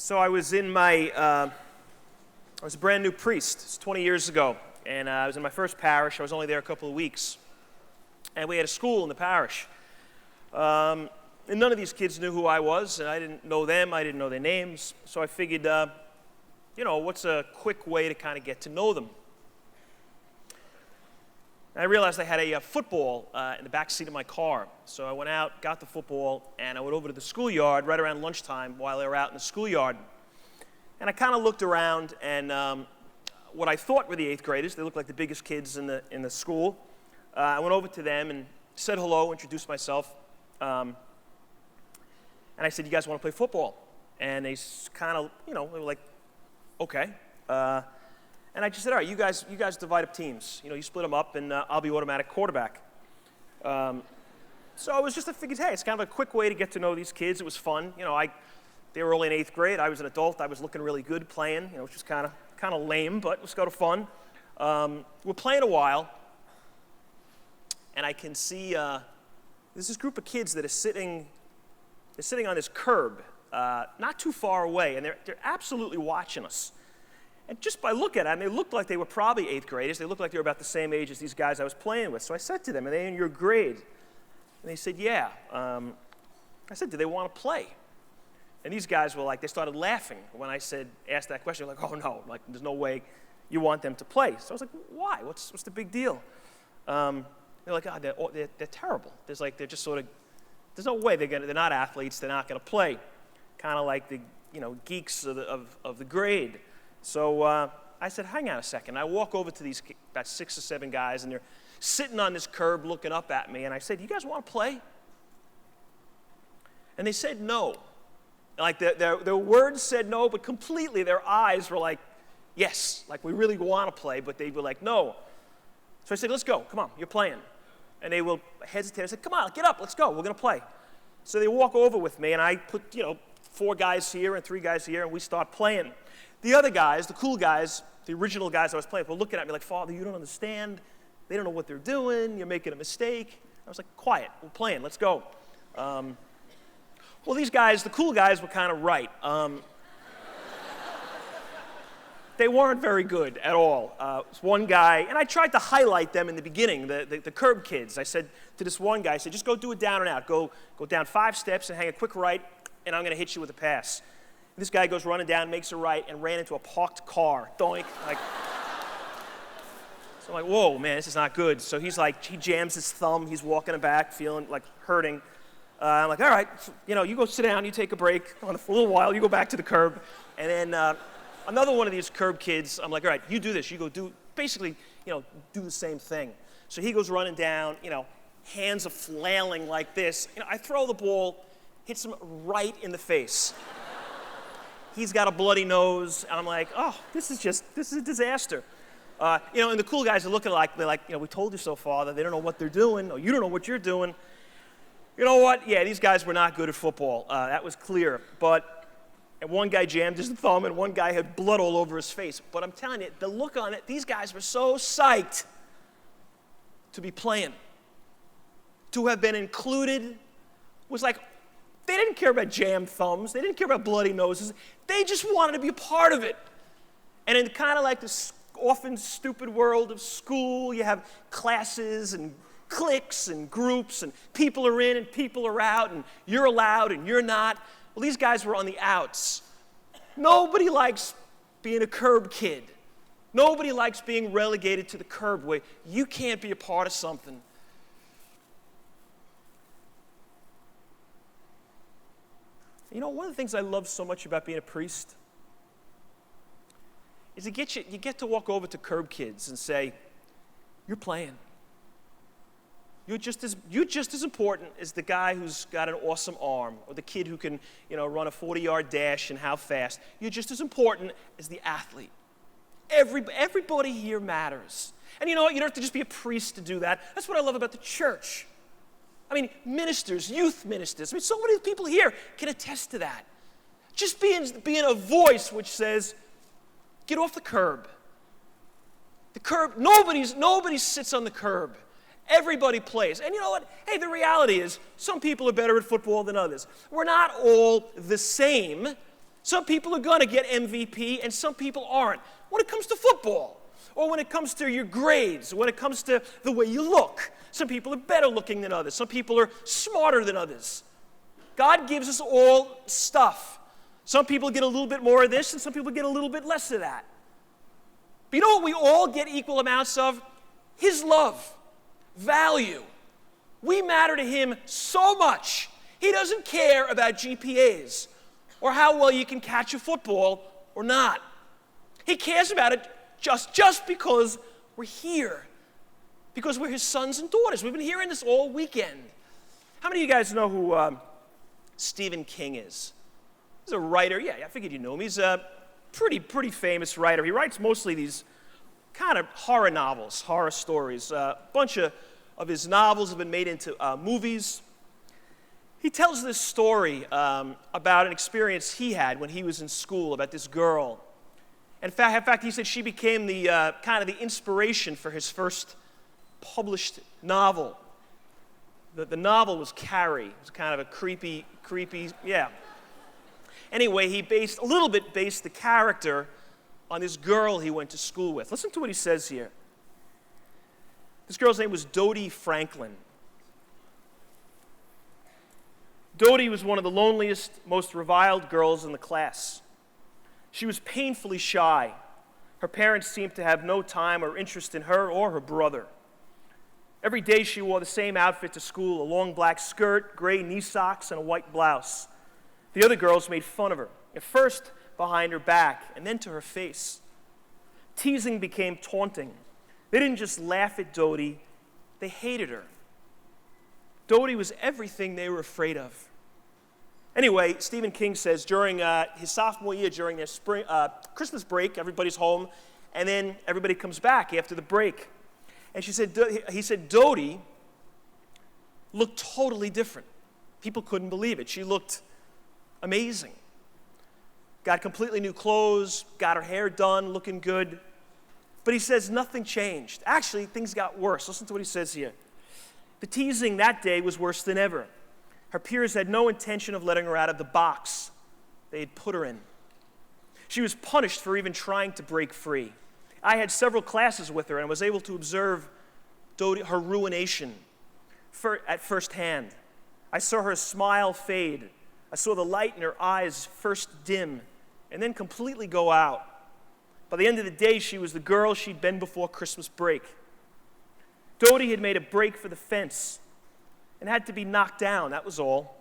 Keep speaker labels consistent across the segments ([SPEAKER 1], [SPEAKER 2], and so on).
[SPEAKER 1] So I was I was a brand new priest. It's 20 years ago, and I was in my first parish. I was only there a couple of weeks, and we had a school in the parish. And none of these kids knew who I was, and I didn't know them. I didn't know their names. So I figured, what's a quick way to kind of get to know them? And I realized I had a football in the back seat of my car. So I went out, got the football, and I went over to the schoolyard right around lunchtime while they were out in the schoolyard. And I kind of looked around, and what I thought were the 8th graders, they looked like the biggest kids in the school. I went over to them and said hello, introduced myself. And I said, "You guys want to play football?" And they kind of, they were like, "Okay." And I just said, "All right, you guys divide up teams. You split them up, and I'll be automatic quarterback." So it was just I figured, hey, it's kind of a quick way to get to know these kids. It was fun. They were only in 8th grade. I was an adult. I was looking really good playing. It was just kind of lame, but it was kind of fun. We're playing a while, and I can see there's this group of kids that are sitting on this curb, not too far away, and they're absolutely watching us. And just by looking at them, they looked like they were probably 8th graders. They looked like they were about the same age as these guys I was playing with. So I said to them, "Are they in your grade?" And they said, "Yeah." I said, "Do they want to play?" And these guys were like, they started laughing when I asked that question. Like, "Oh no, like there's no way you want them to play." So I was like, "Why? What's the big deal?" They're like, "Oh, they're terrible. They're just sort of, there's no way they're not athletes. They're not going to play." Kind of like the geeks of the grade. So I said, "Hang on a second." I walk over to these about 6 or 7 guys, and they're sitting on this curb looking up at me. And I said, "You guys want to play?" And they said no. Like their words said no, but completely their eyes were like, yes, like we really want to play, but they were like, no. So I said, "Let's go. Come on, you're playing." And they will hesitate. I said, "Come on, get up. Let's go. We're going to play." So they walk over with me, and I put 4 guys here and 3 guys here, and we start playing. The other guys, the cool guys, the original guys I was playing with, were looking at me like, "Father, you don't understand. They don't know what they're doing. You're making a mistake." I was like, "Quiet. We're playing. Let's go." Well, these guys, the cool guys, were kind of right. They weren't very good at all. One guy, and I tried to highlight them in the beginning, the curb kids. I said to this one guy, I said, "Just go do it down and out. Go down 5 steps and hang a quick right, and I'm going to hit you with a pass." This guy goes running down, makes a right, and ran into a parked car. Doink. So I'm like, "Whoa, man, this is not good." So he jams his thumb. He's walking back, feeling like hurting. I'm like, "All right, you go sit down, you take a break for a little while, you go back to the curb." And then another one of these curb kids, I'm like, "All right, you do this. You go do the same thing." So he goes running down, hands are flailing like this. I throw the ball, hits him right in the face. He's got a bloody nose, and I'm like, "Oh, this is a disaster." And the cool guys are looking like, "We told you so, Father." They don't know what they're doing, or you don't know what you're doing. You know what? Yeah, these guys were not good at football. That was clear. And one guy jammed his thumb, and one guy had blood all over his face. But I'm telling you, the look on it, these guys were so psyched to be playing. To have been included was like, they didn't care about jammed thumbs. They didn't care about bloody noses. They just wanted to be a part of it. And in kind of like this often stupid world of school, you have classes and cliques and groups, and people are in and people are out, and you're allowed and you're not. Well, these guys were on the outs. Nobody likes being a curb kid. Nobody likes being relegated to the curb where you can't be a part of something. One of the things I love so much about being a priest is you get to walk over to curb kids and say, "You're playing. You're just as important as the guy who's got an awesome arm, or the kid who can, run a 40-yard dash and how fast. You're just as important as the athlete. Everybody here matters." And you know what? You don't have to just be a priest to do that. That's what I love about the church. I mean, ministers, youth ministers. I mean, so many people here can attest to that. Just being a voice which says, "Get off the curb." The curb. Nobody sits on the curb. Everybody plays. And you know what? Hey, the reality is some people are better at football than others. We're not all the same. Some people are going to get MVP and some people aren't. When it comes to football, or when it comes to your grades, or when it comes to the way you look, some people are better looking than others. Some people are smarter than others. God gives us all stuff. Some people get a little bit more of this and some people get a little bit less of that. But you know what we all get equal amounts of? His love, value. We matter to him so much. He doesn't care about GPAs or how well you can catch a football or not. He cares about it just because we're here, because we're his sons and daughters. We've been hearing this all weekend. How many of you guys know who Stephen King is? He's a writer. Yeah, I figured you knew him. He's a pretty famous writer. He writes mostly these kind of horror novels, horror stories. A bunch of his novels have been made into movies. He tells this story about an experience he had when he was in school, about this girl. In fact, he said she became the kind of the inspiration for his first published novel. The novel was Carrie. It was kind of a creepy, yeah. Anyway, he based the character on this girl he went to school with. Listen to what he says here. This girl's name was Dodie Franklin. Dodie was one of the loneliest, most reviled girls in the class. She was painfully shy. Her parents seemed to have no time or interest in her or her brother. Every day she wore the same outfit to school, a long black skirt, gray knee socks, and a white blouse. The other girls made fun of her, at first behind her back and then to her face. Teasing became taunting. They didn't just laugh at Dodie, they hated her. Dodie was everything they were afraid of. Anyway, Stephen King says during his sophomore year, during their Christmas break, everybody's home, and then everybody comes back after the break. And he said Dodie looked totally different. People couldn't believe it. She looked amazing. Got completely new clothes, got her hair done, looking good. But he says nothing changed. Actually, things got worse. Listen to what he says here. The teasing that day was worse than ever. Her peers had no intention of letting her out of the box they had put her in. She was punished for even trying to break free. I had several classes with her and was able to observe her ruination at first hand. I saw her smile fade. I saw the light in her eyes first dim and then completely go out. By the end of the day, she was the girl she'd been before Christmas break. Dodie had made a break for the fence and had to be knocked down, that was all.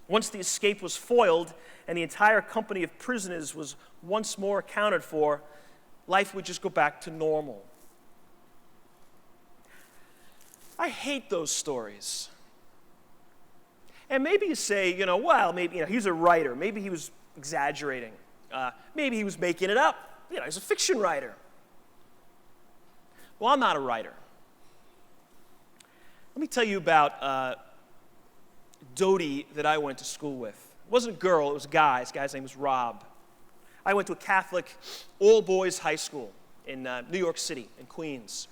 [SPEAKER 1] Once the escape was foiled and the entire company of prisoners was once more accounted for, life would just go back to normal. I hate those stories. And maybe you say, well, maybe he's a writer. Maybe he was exaggerating. Maybe he was making it up. He's a fiction writer. Well, I'm not a writer. Let me tell you about Dodie that I went to school with. It wasn't a girl, it was a guy. This guy's name was Rob. I went to a Catholic all-boys high school in New York City, in Queens.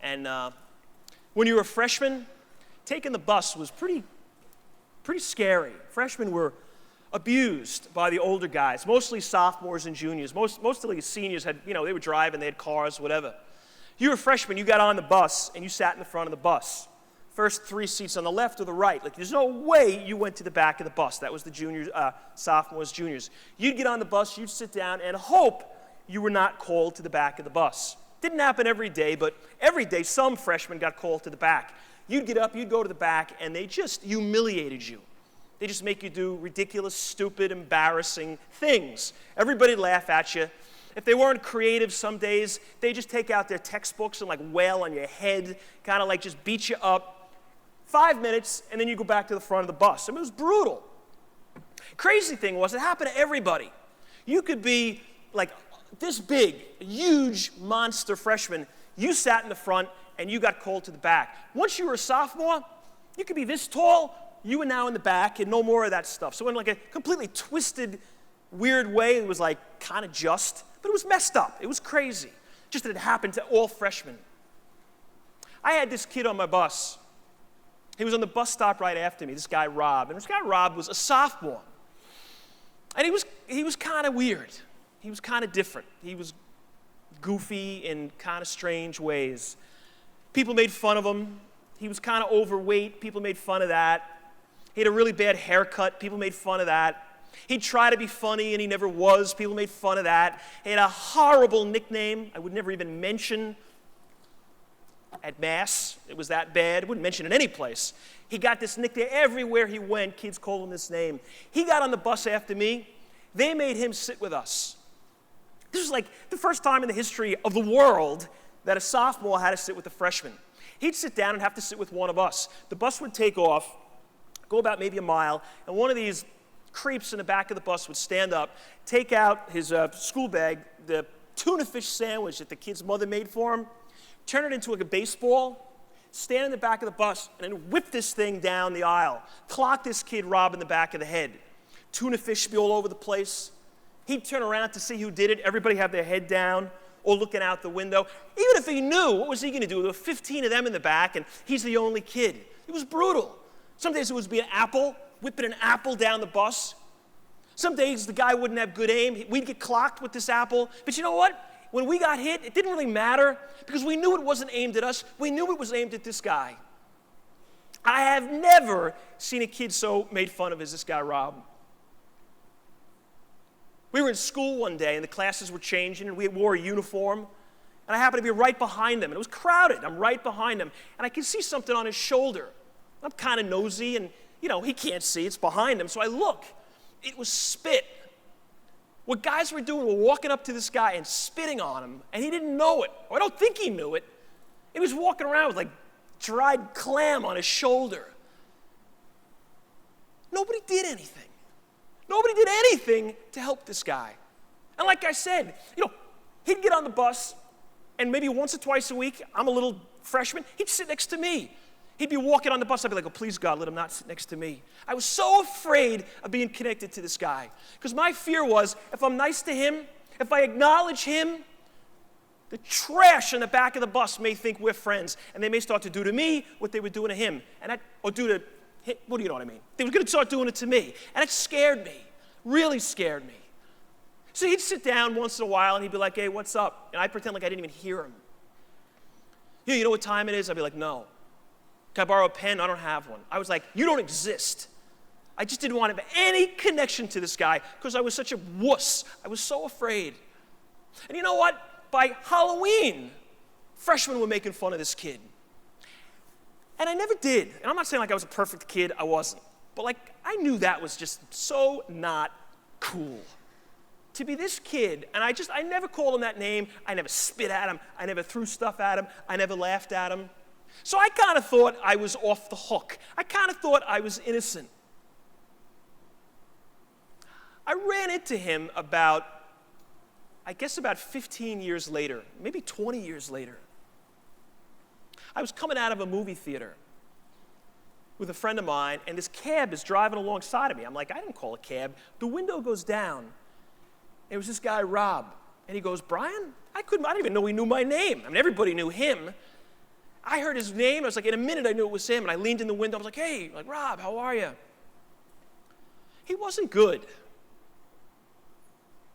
[SPEAKER 1] And when you were a freshman, taking the bus was pretty scary. Freshmen were abused by the older guys, mostly sophomores and juniors. Most of the seniors had, they were driving, they had cars, whatever. You were a freshman, you got on the bus, and you sat in the front of the bus. First 3 seats on the left or the right. There's no way you went to the back of the bus. That was the juniors, sophomores, juniors. You'd get on the bus, you'd sit down, and hope you were not called to the back of the bus. Didn't happen every day, but every day some freshmen got called to the back. You'd get up, you'd go to the back, and they just humiliated you. They just make you do ridiculous, stupid, embarrassing things. Everybody'd laugh at you. If they weren't creative some days, they just take out their textbooks and wail on your head, kind of just beat you up. 5 minutes, and then you go back to the front of the bus. It was brutal. Crazy thing was, it happened to everybody. You could be this big, a huge monster freshman. You sat in the front, and you got called to the back. Once you were a sophomore, you could be this tall. You were now in the back, and no more of that stuff. So in a completely twisted, weird way, it was kind of just, but it was messed up. It was crazy. Just that it happened to all freshmen. I had this kid on my bus. He was on the bus stop right after me, this guy Rob. And this guy Rob was a sophomore. And kind of weird. He was kind of different. He was goofy in kind of strange ways. People made fun of him. He was kind of overweight. People made fun of that. He had a really bad haircut. People made fun of that. He'd try to be funny, and he never was. People made fun of that. He had a horrible nickname I would never even mention at Mass. It was that bad. I wouldn't mention it any place. He got this nickname everywhere he went. Kids called him this name. He got on the bus after me. They made him sit with us. This was like the first time in the history of the world that a sophomore had to sit with a freshman. He'd sit down and have to sit with one of us. The bus would take off, go about maybe a mile, and one of these creeps in the back of the bus would stand up, take out his school bag, the tuna fish sandwich that the kid's mother made for him, turn it into like a baseball, stand in the back of the bus, and then whip this thing down the aisle, clock this kid Rob in the back of the head. Tuna fish be all over the place. He'd turn around to see who did it. Everybody have their head down or looking out the window. Even if he knew, what was he going to do? There were 15 of them in the back, and he's the only kid. It was brutal. Some days it would be an apple, whipping an apple down the bus. Some days the guy wouldn't have good aim. We'd get clocked with this apple. But you know what? When we got hit, it didn't really matter because we knew it wasn't aimed at us. We knew it was aimed at this guy. I have never seen a kid so made fun of as this guy, Rob. We were in school one day, and the classes were changing, and we wore a uniform, and I happened to be right behind them, and it was crowded. I'm right behind him, and I can see something on his shoulder. I'm kind of nosy, and, he can't see. It's behind him, so I look. It was spit. What guys were doing were walking up to this guy and spitting on him, and he didn't know it, or I don't think he knew it. He was walking around with, dried clam on his shoulder. Nobody did anything. Nobody did anything to help this guy. And like I said, he'd get on the bus, and maybe once or twice a week, I'm a little freshman, he'd sit next to me. He'd be walking on the bus, I'd be like, oh, please, God, let him not sit next to me. I was so afraid of being connected to this guy. Because my fear was, if I'm nice to him, if I acknowledge him, the trash in the back of the bus may think we're friends, and they may start to do to me what they were doing to him, or do to him. What do you know what I mean? They were going to start doing it to me, and it scared me, really scared me. So he'd sit down once in a while, and he'd be like, hey, what's up? And I'd pretend like I didn't even hear him. You know what time it is? I'd be like, no. Can I borrow a pen? I don't have one. I was like, you don't exist. I just didn't want to have any connection to this guy because I was such a wuss. I was so afraid. And you know what? By Halloween, freshmen were making fun of this kid. And I never did. And I'm not saying I was a perfect kid. I wasn't. But I knew that was just so not cool. To be this kid, and I never called him that name. I never spit at him. I never threw stuff at him. I never laughed at him. So I kind of thought I was off the hook. I kind of thought I was innocent. I ran into him about 15 years later, maybe 20 years later. I was coming out of a movie theater with a friend of mine, and this cab is driving alongside of me. I'm like, I didn't call a cab. The window goes down. It was this guy, Rob. And he goes, Brian? I didn't even know he knew my name. Everybody knew him. I heard his name. I was like, in a minute, I knew it was him. And I leaned in the window. I was like, hey, Rob, how are you? He wasn't good.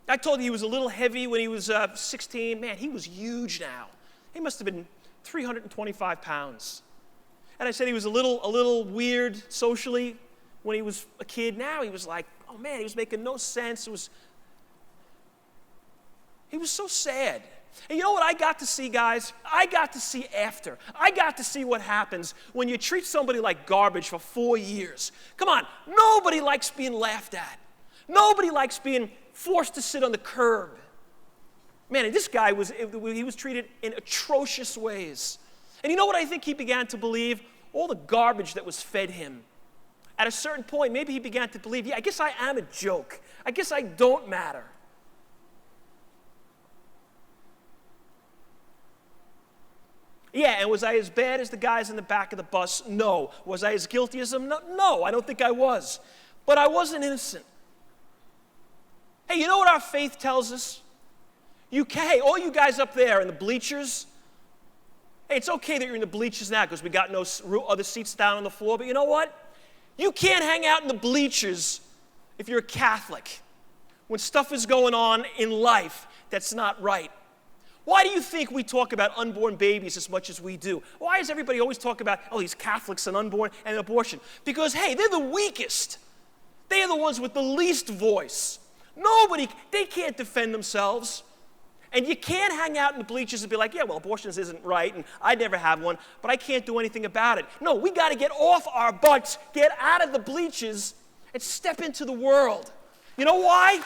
[SPEAKER 1] I told you he was a little heavy when he was 16. Man, he was huge now. He must have been 325 pounds. And I said he was a little weird socially when he was a kid. Now he was like, oh man, he was making no sense. He was so sad. And you know what I got to see, guys? I got to see after. I got to see what happens when you treat somebody like garbage for 4 years. Come on, nobody likes being laughed at. Nobody likes being forced to sit on the curb. Man, and this guy was treated in atrocious ways. And you know what I think he began to believe? All the garbage that was fed him. At a certain point, maybe he began to believe, yeah, I guess I am a joke. I guess I don't matter. Yeah, and was I as bad as the guys in the back of the bus? No. Was I as guilty as them? No, I don't think I was. But I wasn't innocent. Hey, you know what our faith tells us? Hey, all you guys up there in the bleachers, hey, it's okay that you're in the bleachers now because we got no other seats down on the floor, but you know what? You can't hang out in the bleachers if you're a Catholic. when stuff is going on in life that's not right? Why do you think we talk about unborn babies as much as we do? Why does everybody always talk about, oh, these Catholics and unborn and abortion? Because, hey, they're the weakest. They are the ones with the least voice. They can't defend themselves. And you can't hang out in the bleachers and be like, yeah, well, abortion isn't right, and I'd never have one, but I can't do anything about it. No, we got to get off our butts, get out of the bleachers, and step into the world. You know why?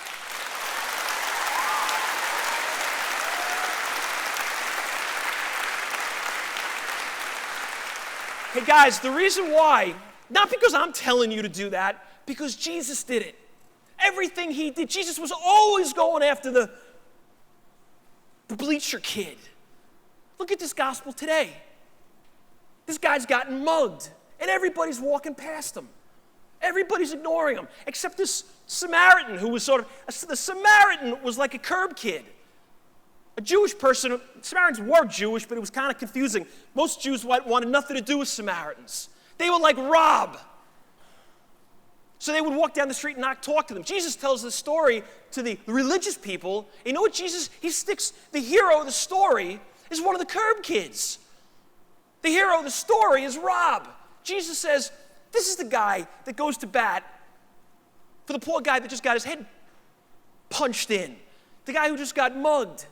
[SPEAKER 1] Hey guys, the reason why, not because I'm telling you to do that, because Jesus did it. Everything he did, Jesus was always going after the bleacher kid. Look at this gospel today. This guy's gotten mugged, and everybody's walking past him. Everybody's ignoring him, except this Samaritan who was the Samaritan was like a curb kid. A Jewish person, Samaritans were Jewish, but it was kind of confusing. Most Jews wanted nothing to do with Samaritans. They were like Rob. So they would walk down the street and not talk to them. Jesus tells the story to the religious people. You know what he sticks, the hero of the story is one of the curb kids. The hero of the story is Rob. Jesus says, this is the guy that goes to bat for the poor guy that just got his head punched in. The guy who just got mugged.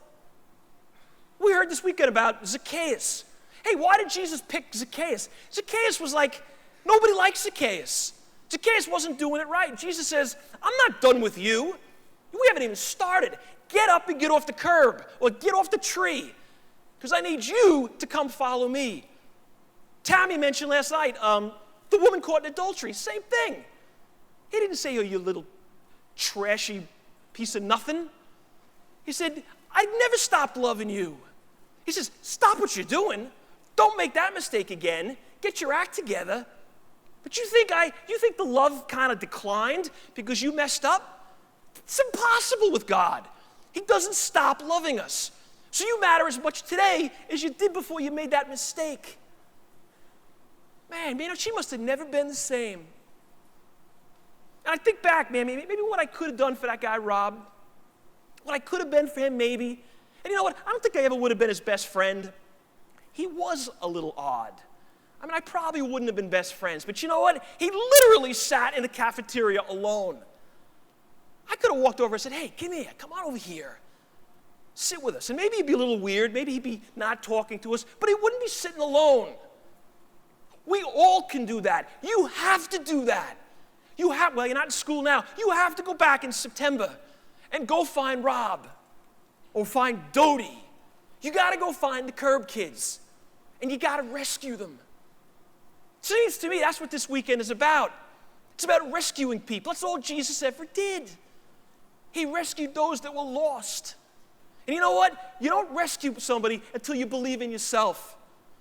[SPEAKER 1] We heard this weekend about Zacchaeus. Hey, why did Jesus pick Zacchaeus? Zacchaeus was like, nobody likes Zacchaeus. Zacchaeus wasn't doing it right. Jesus says, I'm not done with you. We haven't even started. Get up and get off the curb or get off the tree because I need you to come follow me. Tammy mentioned last night, the woman caught in adultery, same thing. He didn't say, oh, you little trashy piece of nothing. He said, I've never stopped loving you. He says, stop what you're doing. Don't make that mistake again. Get your act together. But you think the love kind of declined because you messed up? It's impossible with God. He doesn't stop loving us. So you matter as much today as you did before you made that mistake. Man, she must have never been the same. And I think back, man, maybe what I could have done for that guy, Rob, what I could have been for him, maybe. And you know what? I don't think I ever would have been his best friend. He was a little odd. I probably wouldn't have been best friends, but you know what? He literally sat in the cafeteria alone. I could have walked over and said, hey, come here, come on over here. Sit with us. And maybe he'd be a little weird, maybe he'd be not talking to us, but he wouldn't be sitting alone. We all can do that. You have to do that. Well, you're not in school now. You have to go back in September and go find Rob or find Dodie. You got to go find the curb kids, and you got to rescue them. Seems to me that's what this weekend is about. It's about rescuing people. That's all Jesus ever did. He rescued those that were lost. And you know what? You don't rescue somebody until you believe in yourself,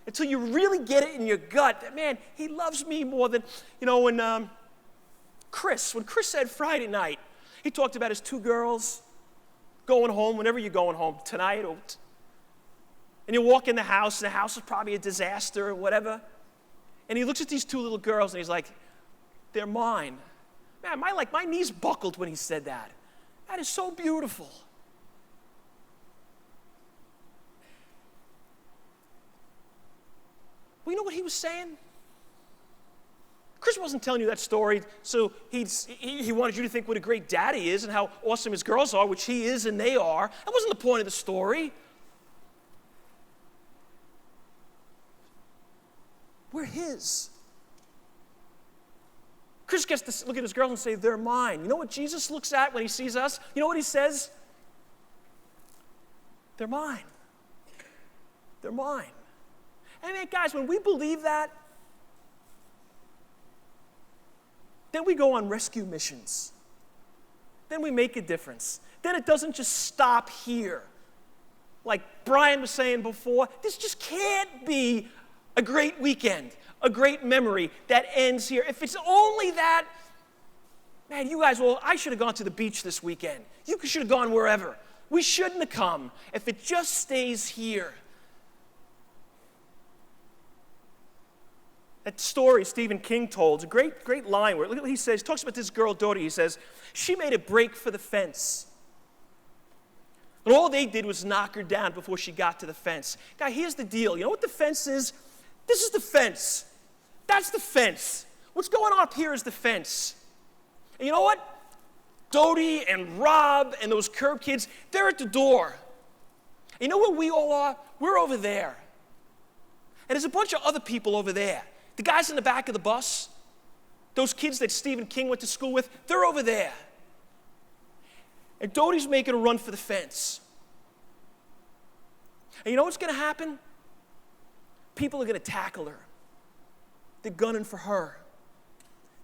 [SPEAKER 1] until you really get it in your gut that, man, he loves me more than, when Chris said Friday night, he talked about his 2 girls going home, whenever you're going home, tonight, and you walk in the house, and the house is probably a disaster or whatever. And he looks at these 2 little girls, and he's like, they're mine. Man, my knees buckled when he said that. That is so beautiful. Well, you know what he was saying? Chris wasn't telling you that story, so he wanted you to think what a great dad he is and how awesome his girls are, which he is and they are. That wasn't the point of the story. We're his. Chris gets to look at his girls and say, they're mine. You know what Jesus looks at when he sees us? You know what he says? They're mine. They're mine. And man, guys, when we believe that, then we go on rescue missions. Then we make a difference. Then it doesn't just stop here. Like Brian was saying before, this just can't be a great weekend, a great memory that ends here. If it's only that, man, you guys, I should have gone to the beach this weekend. You should have gone wherever. We shouldn't have come if it just stays here. That story Stephen King told, a great line where, look at what he says. He talks about this girl, Dodie. He says, she made a break for the fence. And all they did was knock her down before she got to the fence. Now, here's the deal. You know what the fence is? This is the fence. That's the fence. What's going on up here is the fence. And you know what? Dodie and Rob and those curb kids, they're at the door. And you know where we all are? We're over there. And there's a bunch of other people over there. The guys in the back of the bus, those kids that Stephen King went to school with, they're over there. And Dodie's making a run for the fence. And you know what's going to happen? People are going to tackle her. They're gunning for her.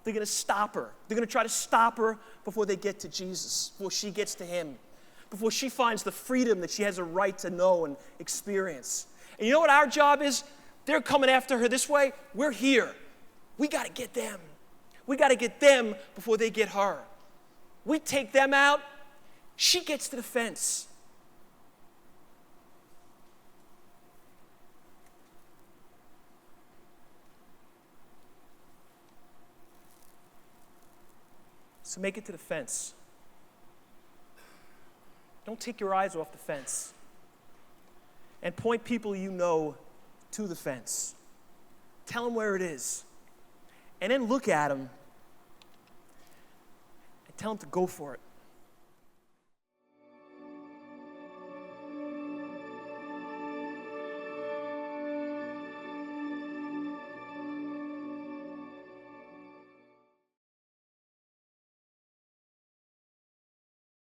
[SPEAKER 1] They're going to stop her. They're going to try to stop her before they get to Jesus, before she gets to him, before she finds the freedom that she has a right to know and experience. And you know what our job is? They're coming after her this way. We're here. We got to get them. We got to get them before they get her. We take them out. She gets to the fence. So make it to the fence. Don't take your eyes off the fence. And point people you know to the fence. Tell them where it is. And then look at them and tell them to go for it.